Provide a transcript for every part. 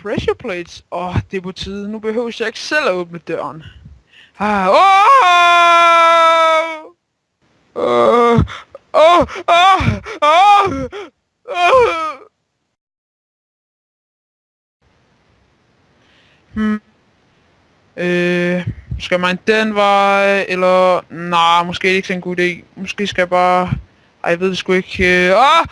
pressure plates. Det er på tide. Nu behøver jeg ikke selv at åbne døren. Skal man den vej, eller... Nej, måske ikke en god idé. Måske skal jeg bare... Ej, jeg ved det sgu ikke. Nej!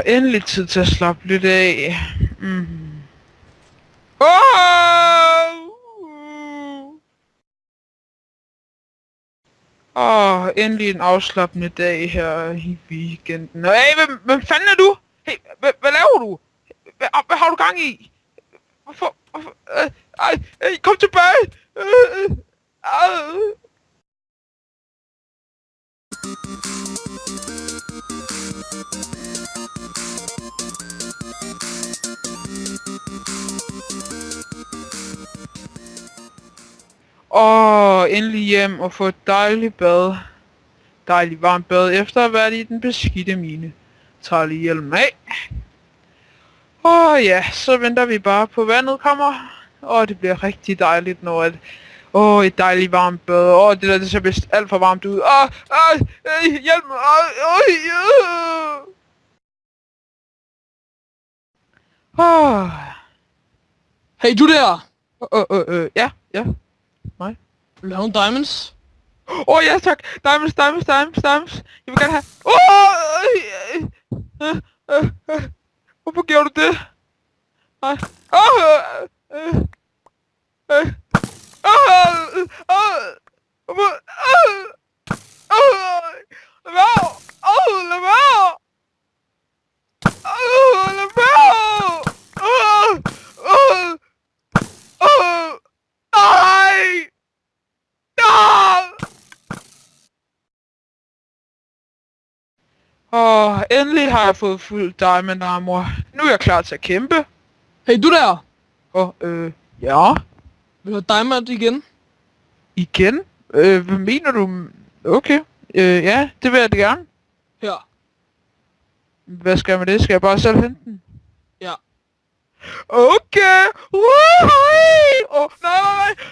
Endelig tid til at slappe lidt af. Endelig en afslappende dag her i weekenden. Hey, hvem fanden er du? Hey, hvad laver du? Hvad har du gang i? Hvorfor? Kom tilbage! Endelig hjem og få et dejligt bad. Dejligt varmt bad efter at have været i den beskidte mine. Tager lige hjelmen af. Ja, så venter vi bare på vandet kommer. Det bliver rigtig dejligt når at... et dejligt varmt bad. Det der det ser vist alt for varmt ud. Hjælp mig. Hey, du der! Ja. Mig. Vil du have nogle diamonds? Ja tak. Diamonds. Jeg vil gerne have... Hvorfor gjorde du det? Nej. Lad være! Endelig har jeg fået fuld diamond armor. Nu er jeg klar til at kæmpe. Hey, du der! Ja? Vil du have diamond igen? Igen? Hvad mener du? Okay. Ja, det vil jeg da gerne. Her. Hvad skal jeg med det? Skal jeg bare selv hente den? Ja. Okay!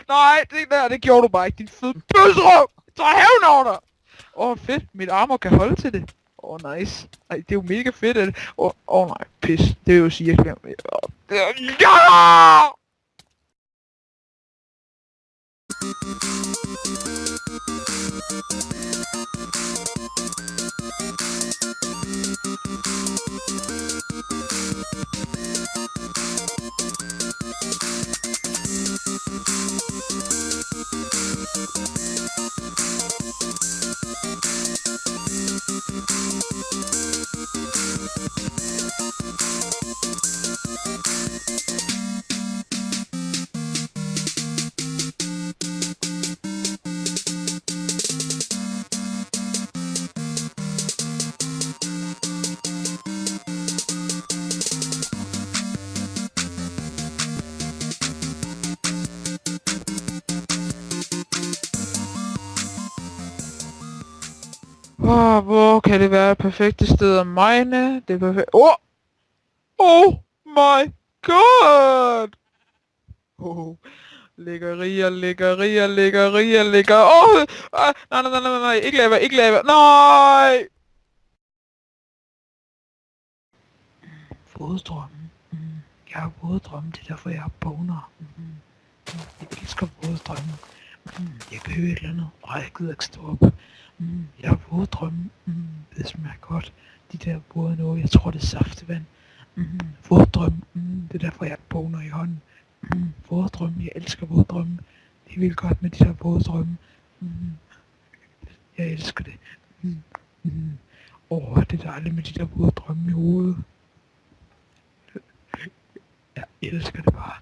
Nej, det gjorde du bare ikke, din fede bøsserøv! Så hævn over dig! Fedt, mit armor kan holde til det. Nice. Ej, det er jo mega fedt, at det... nej, pis. Det vil jo sige, at jeg glemmer... Ja! Hvor kan det være et perfekte sted at mine? Det er perfekt. Oh my god! Lækkerier. Nej, ikke lava. Nej! Våddrømme. Jeg har våddrømme, det er derfor jeg har boner. Jeg elsker våddrømme. Jeg behøver et eller andet. Jeg gider ikke stå op. Jeg har våddrømme. Det smager godt. De der våde noget, jeg tror det er saftevand. Våddrømme. Det er derfor jeg boner i hånden. Våddrømme, jeg elsker våddrømme. Det er vildt godt med de der våddrømme. Jeg elsker det. Det er dejligt med de der våddrømme i hovedet. Jeg elsker det bare.